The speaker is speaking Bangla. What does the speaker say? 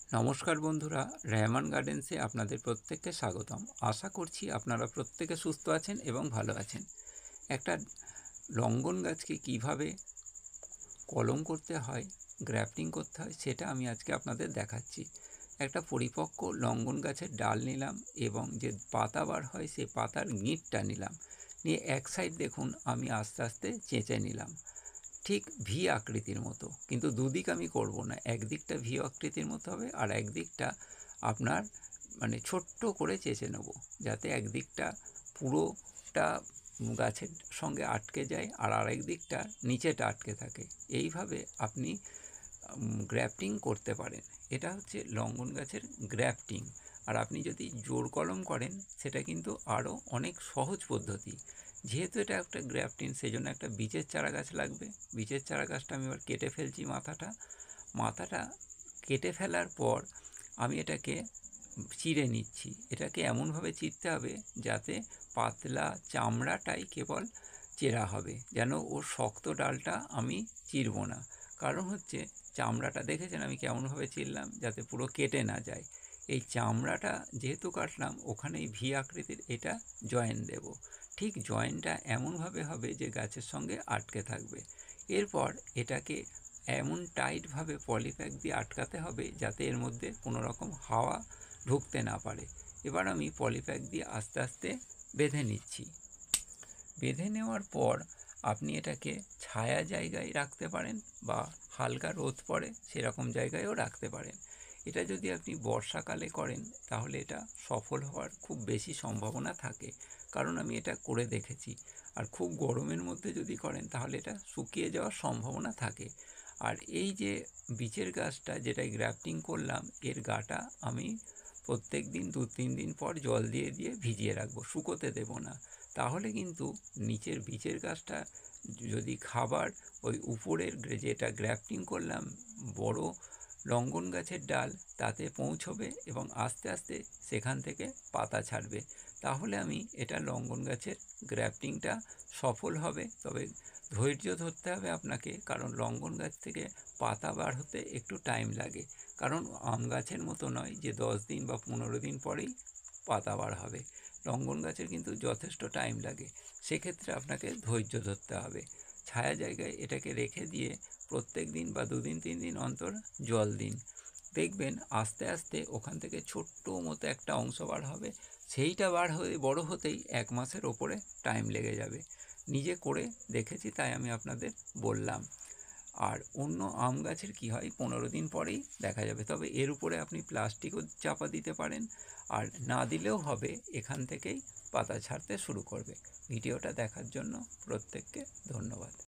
নমস্কার বন্ধুরা, রেহমান গার্ডেন্সে আপনাদের প্রত্যেককে স্বাগতম। আশা করছি আপনারা প্রত্যেকে সুস্থ আছেন এবং ভালো আছেন। একটা লঙ্গন গাছকে কিভাবে কলম করতে হয়, গ্রাফটিং করতে হয়, সেটা আমি আজকে আপনাদের দেখাচ্ছি। একটা পরিপক্ক লঙ্গন গাছের ডাল নিলাম এবং যে পাতা বার হয় সেই পাতার গিঁটটা নিলাম, নিয়ে এক সাইড দেখুন আমি আস্তে আস্তে চেঁচে নিলাম, ঠিক ভি আকৃতির মতো। কিন্তু দুদিক আমি করব না, একদিকটা ভি আকৃতির মতো হবে আর একদিকটা আপনার ছোট্ট করে চেঁচে নেব, যাতে একদিকটা পুরোটা গাছের সঙ্গে আটকে যায় আর আরেক দিকটা নিচেটা আটকে থাকে। এইভাবে আপনি গ্রাফটিং করতে পারেন। এটা হচ্ছে লঙ্গন গাছের গ্রাফটিং। আর আপনি যদি জোড় কলম করেন সেটা কিন্তু আরও অনেক সহজ পদ্ধতি। যেহেতু এটা একটা গ্রাফটিং, সেই জন্য একটা বীজের চারা গাছ লাগবে। বীজের চারা গাছটা আমি এবার কেটে ফেলছি। মাথাটা কেটে ফেলার পর আমি এটাকে চিড়ে নিচ্ছি। এটাকে এমনভাবে চিরতে হবে যাতে পাতলা চামড়াটাই কেবল চেরা হবে, যেন ওর শক্ত ডালটা আমি চিরব না। কারণ হচ্ছে চামড়াটা দেখেছেন আমি কেমনভাবে চিরলাম, যাতে পুরো কেটে না যায়। এই চামড়াটা যেহেতু কাটলাম, ওখানেই ভি আকৃতির এটা জয়েন দেব। ঠিক জয়েনটা এমনভাবে হবে যে গাছের সঙ্গে আটকে থাকবে। এরপর এটাকে এমন টাইটভাবে পলিপ্যাক দিয়ে আটকাতে হবে যাতে এর মধ্যে কোনো রকম হাওয়া ঢুকতে না পারে। এবার আমি পলিপ্যাক দিয়ে আস্তে আস্তে বেঁধে নিচ্ছি। বেঁধে নেওয়ার পর আপনি এটাকে ছায়া জায়গায় রাখতে পারেন বা হালকা রোদ পড়ে সেরকম জায়গায়ও রাখতে পারেন। এটা যদি আপনি বর্ষাকালে করেন তাহলে এটা সফল হওয়ার খুব বেশি সম্ভাবনা থাকে, কারণ আমি এটা করে দেখেছি। আর খুব গরমের মধ্যে যদি করেন তাহলে এটা শুকিয়ে যাওয়ার সম্ভাবনা থাকে। আর এই যে বীচের গাছটা যেটা গ্রাফটিং করলাম, এর গাটা আমি প্রত্যেক দিন 2-3 দিন পর জল দিয়ে দিয়ে ভিজিয়ে রাখবো, শুকোতে দেব না। তাহলে কিন্তু নিচের বীচের গাছটা যদি খাবার ওই উপরের যেটা গ্রাফটিং করলাম বড় লঙ্গন গাছের ডাল তাতে পৌঁছবে এবং আস্তে আস্তে সেখান থেকে পাতা ছাড়বে। তাহলে আমি এটা লঙ্গন গাছের গ্রাফটিংটা সফল হবে। তবে ধৈর্য ধরতে হবে আপনাকে, কারণ লঙ্গন গাছ থেকে পাতা বার হতে একটু টাইম লাগে। কারণ আম গাছের মতো নয় যে 10 দিন বা 15 দিন পরেই পাতা বার হবে। লঙ্গন গাছের কিন্তু যথেষ্ট টাইম লাগে। সেক্ষেত্রে আপনাকে ধৈর্য ধরতে হবে। ছায়া জায়গায় এটাকে রেখে দিয়ে প্রত্যেক দিন বা 2 দিন 3 দিন অন্তর জল দিন। দেখবেন আস্তে আস্তে ওখান থেকে ছোট্ট মতো একটা অংশ বার হবে। সেইটা বার হয়ে বড় হতেই 1 মাসের ওপরে টাইম লেগে যাবে। নিজে করে দেখেছি তাই আমি আপনাদের বললাম। আর অন্য আম গাছের কী হয় 15 দিন পরেই দেখা যাবে। তবে এর উপরে আপনি প্লাস্টিকও চাপা দিতে পারেন, আর না দিলেও হবে, এখান থেকেই পাতা ছাড়তে শুরু করবে। ভিডিওটা দেখার জন্য প্রত্যেককে ধন্যবাদ।